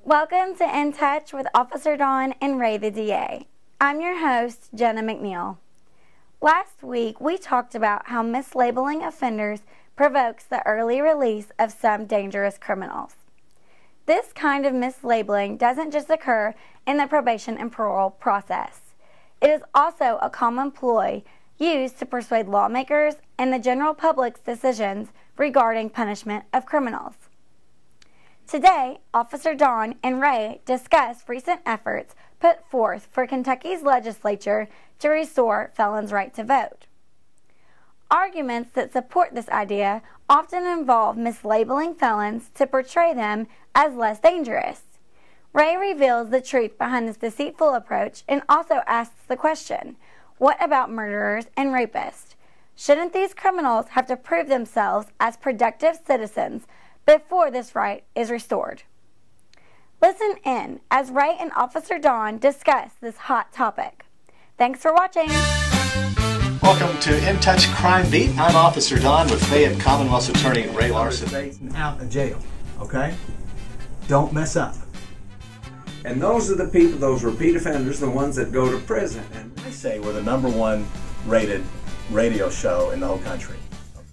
Welcome to In Touch with Officer Dawn and Ray the DA. I'm your host, Jenna McNeil. Last week, we talked about how mislabeling offenders provokes the early release of some dangerous criminals. This kind of mislabeling doesn't just occur in the probation and parole process. It is also a common ploy used to persuade lawmakers and the general public's decisions regarding punishment of criminals. Today, Officer Dawn and Ray discuss recent efforts put forth for Kentucky's legislature to restore felons' right to vote. Arguments that support this idea often involve mislabeling felons to portray them as less dangerous. Ray reveals the truth behind this deceitful approach and also asks the question, what about murderers and rapists? Shouldn't these criminals have to prove themselves as productive citizens before this right is restored? Listen in as Ray and Officer Dawn discuss this hot topic. Thanks for watching. Welcome to In Touch Crime Beat. I'm Officer Dawn with Fayette Commonwealth's Attorney Ray Larson. Out of jail, okay? Don't mess up. And those are the people, those repeat offenders, the ones that go to prison. And I say we're the #1 rated radio show in the whole country.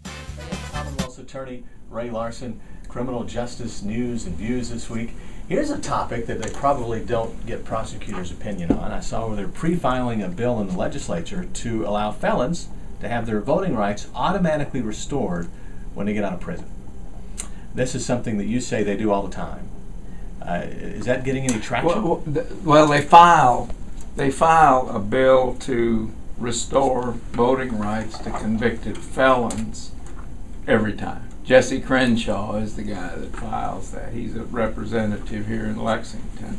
Fayette Commonwealth's Attorney Ray Larson, criminal justice news and views this week. Here's a topic that they probably don't get prosecutors' opinion on. I saw where they're pre-filing a bill in the legislature to allow felons to have their voting rights automatically restored when they get out of prison. This is something that you say they do all the time. Is that getting any traction? Well, they file a bill to restore voting rights to convicted felons every time. Jesse Crenshaw is the guy that files that. He's a representative here in Lexington.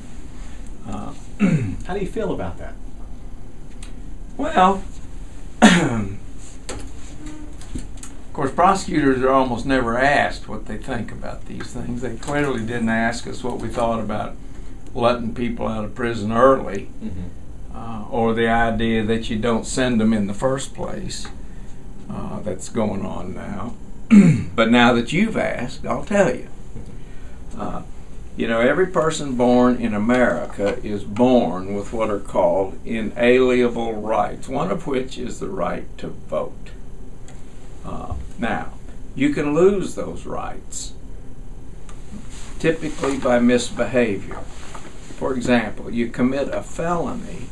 How do you feel about that? Well, of course, prosecutors are almost never asked what they think about these things. They clearly didn't ask us what we thought about letting people out of prison early, or the idea that you don't send them in the first place. That's going on now. But now that you've asked, I'll tell you. You know, every person born in America is born with what are called inalienable rights, one of which is the right to vote. Now, you can lose those rights, typically by misbehavior. For example, you commit a felony,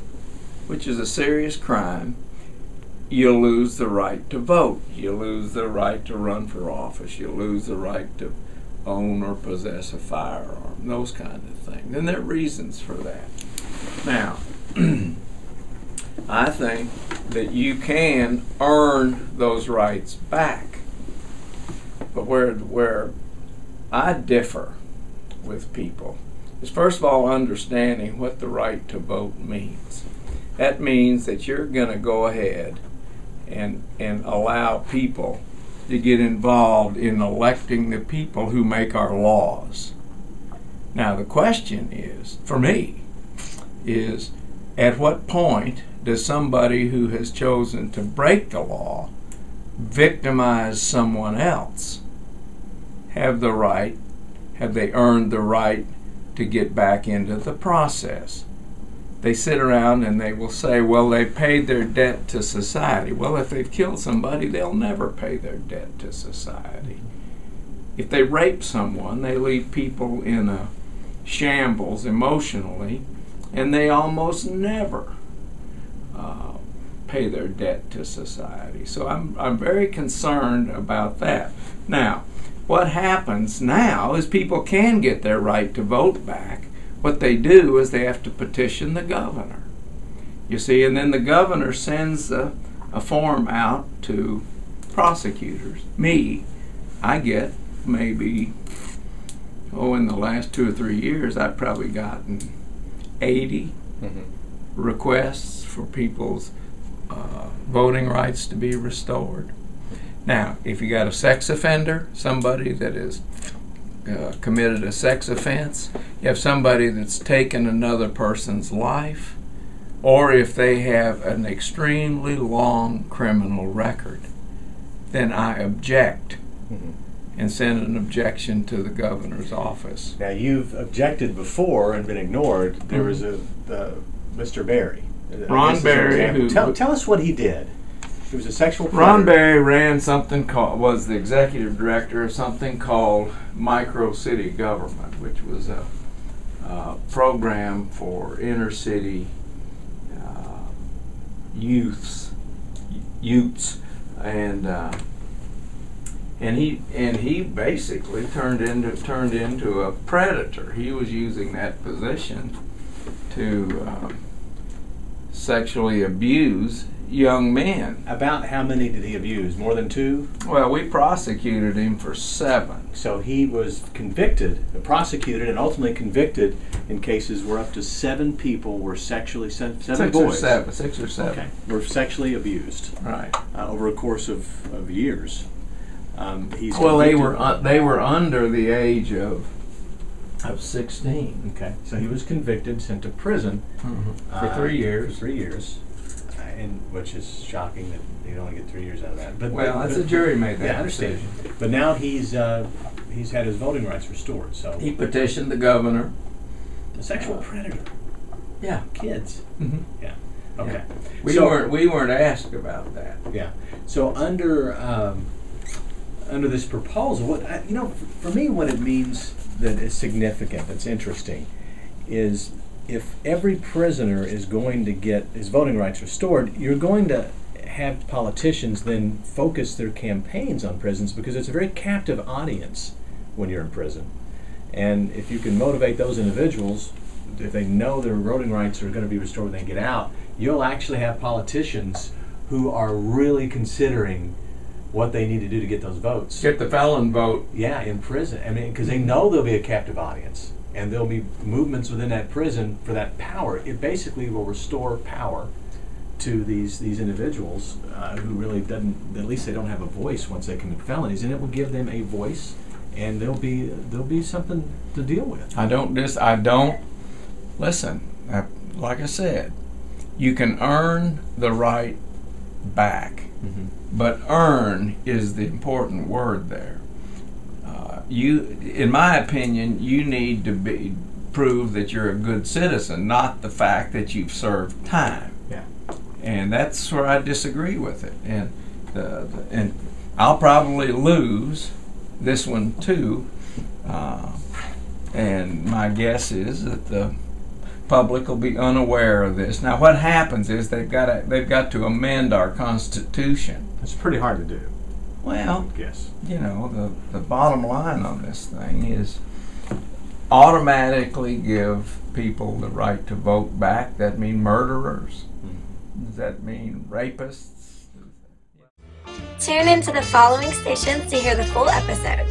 which is a serious crime, you'll lose the right to vote. You lose the right to run for office. You lose the right to own or possess a firearm, those kind of things. And there are reasons for that. Now, I think that you can earn those rights back. But where I differ with people is, first of all, understanding what the right to vote means. That means that you're going to go ahead and allow people to get involved in electing the people who make our laws. Now the question is, for me, is at what point does somebody who has chosen to break the law victimize someone else have they earned the right to get back into the process? They sit around and they will say, well, they paid their debt to society. Well, if they've killed somebody, they'll never pay their debt to society. If they rape someone, they leave people in a shambles emotionally, and they almost never pay their debt to society. So I'm very concerned about that. Now, what happens now is people can get their right to vote back. What they do is they have to petition the governor, you see, and then the governor sends a form out to prosecutors. Me, I get maybe, in the last 2 or 3 years, I've probably gotten 80 requests for people's voting rights to be restored. Now, if you got a sex offender, somebody that is committed a sex offense, you have somebody that's taken another person's life, or if they have an extremely long criminal record, then I object and sent an objection to the governor's office. Now, you've objected before and been ignored. There was Mr. Berry. Ron Berry. Tell us what he did. He was a sexual predator. Ron Berry ran something was the executive director of something called Micro City Government, which was a program for inner city youths, and he basically turned into a predator. He was using that position to sexually abuse young men. About how many did he abuse? More than 2? Well, we prosecuted him for 7. So he was convicted, prosecuted, and ultimately convicted in cases where up to 7 people were sexually, 7 boys. 6 or 7. Okay, were sexually abused. Right. Over a course of years. He's well, they convicted. they were under the age of 16. Okay, so he was convicted, sent to prison For 3 years. For 3 years, which is shocking that you only get 3 years out of that. But That's a jury made that yeah, I understand. decision. But now he's had his voting rights restored. So He petitioned the governor. a sexual predator. Yeah. Kids. Mm-hmm. Yeah. Okay. Yeah. We weren't asked about that. Yeah. So under this proposal, for me, what it means that is significant, that's interesting, is if every prisoner is going to get his voting rights restored, you're going to have politicians then focus their campaigns on prisons, because it's a very captive audience when you're in prison. And if you can motivate those individuals, if they know their voting rights are going to be restored when they get out, you'll actually have politicians who are really considering what they need to do to get those votes. Get the felon vote. Yeah, in prison. I mean, because they know there'll be a captive audience, and there'll be movements within that prison for that power. It basically will restore power to these individuals who really doesn't. At least they don't have a voice once they commit felonies, and it will give them a voice, and there'll be something to deal with. I don't listen. Like I said, you can earn the right back. Mm-hmm. But earn is the important word there. In my opinion, you need to prove that you're a good citizen, not the fact that you've served time. Yeah. And that's where I disagree with it. And I'll probably lose this one too. And my guess is that the public will be unaware of this. Now, what happens is they've got to amend our Constitution. It's pretty hard to do. Well, I guess. The bottom line on this thing is automatically give people the right to vote back. That mean murderers? Does that mean rapists? Tune into the following stations to hear the full episode.